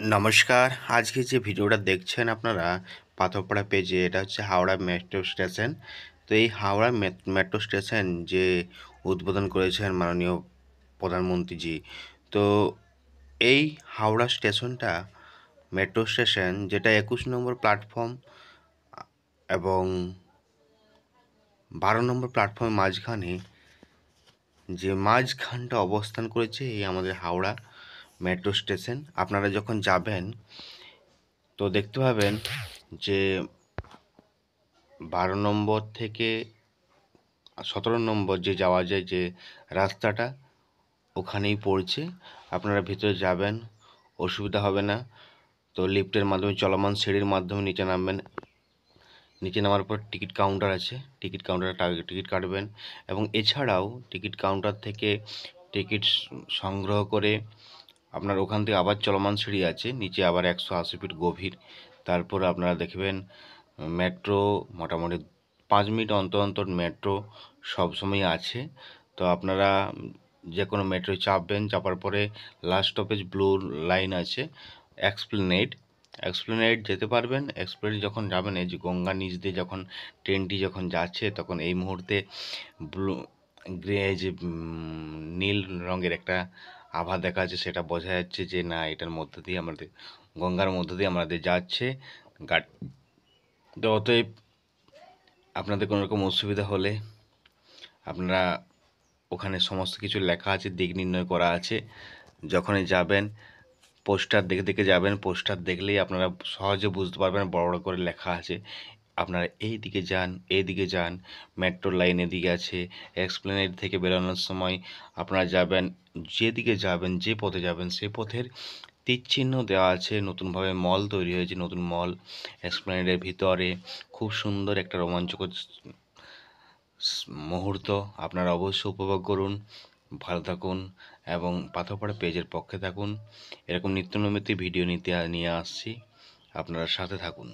নমস্কার। আজকে যে ভিডিওটা দেখছেন আপনারা পাথরপাড়া পেজে, এটা হচ্ছে হাওড়া মেট্রো স্টেশন। তো এই হাওড়া মেট্রো স্টেশন যে উদ্বোধন করেছেন মাননীয় প্রধানমন্ত্রীজি। তো এই হাওড়া স্টেশনটা মেট্রো স্টেশন, যেটা 21 নম্বর প্ল্যাটফর্ম এবং 12 নম্বর প্ল্যাটফর্মের মাঝখানে, যে মাঝখানটা অবস্থান করেছে এই আমাদের হাওড়া মেট্রো স্টেশন। আপনারা যখন যাবেন তো দেখতে পাবেন যে 12 নম্বর থেকে 17 নম্বর যে যাওয়া যায় যে রাস্তাটা, ওখানেই পড়ছে। আপনারা ভিতরে যাবেন, অসুবিধা হবে না। তো লিফটের মাধ্যমে, চলমান সিঁড়ির মাধ্যমে নিচে নামবেন। নিচে নামার পর টিকিট কাউন্টার আছে, টিকিট কাউন্টারে টিকিট কাটবেন। এবং এছাড়াও টিকিট কাউন্টার থেকে টিকিট সংগ্রহ করে আপনার ওখান থেকে আবার চলমান সিঁড়ি আছে, নিচে আবার 180 ফিট গভীর। তারপর আপনারা দেখবেন মেট্রো মোটামুটি 5 মিনিট অন্তর অন্তর মেট্রো সবসময় আছে। তো আপনারা যে কোনো মেট্রো চাপবেন, চাপার পরে লাস্ট স্টপেজ ব্লু লাইন আছে, এক্সপ্লেনেড যেতে পারবেন। এক্সপ্লেনেড যখন যাবেন, এই যে গঙ্গা নিচ দিয়ে যখন ট্রেনটি যখন যাচ্ছে, তখন এই মুহূর্তে ব্লু যে নীল রঙের একটা আভা দেখা যাচ্ছে, সেটা বোঝা যাচ্ছে যে না, এটার মধ্য দিয়ে আমাদের গঙ্গার মধ্য দিয়ে আমাদের যাচ্ছে গাড়ি। তো অতএব আপনাদের কোনো রকম অসুবিধা হলে আপনারা, ওখানে সমস্ত কিছু লেখা আছে, দিক নির্ণয় করা আছে। যখনই যাবেন পোস্টার দেখে দেখে যাবেন, পোস্টার দেখলেই আপনারা সহজে বুঝতে পারবেন, বড় বড় করে লেখা আছে আপনারা এই দিকে যান, এই দিকে যান, মেট্রো লাইন এদিকে আছে। এক্সপ্লেনেড থেকে বেরোনোর সময় আপনারা যাবেন, যেদিকে যাবেন, যে পথে যাবেন সেই পথের তীর চিহ্ন দেওয়া আছে। নতুনভাবে মল তৈরি হয়েছে, নতুন মল এক্সপ্লেনেডের ভিতরে। খুব সুন্দর একটা রোমাঞ্চকর মুহূর্ত, আপনারা অবশ্যই উপভোগ করুন। ভালো থাকুন এবং পাথরপাড়া পেজের পক্ষে থাকুন। এরকম নিত্য নৈমিত্তিক ভিডিও নিয়ে আসছি, আপনারা সাথে থাকুন।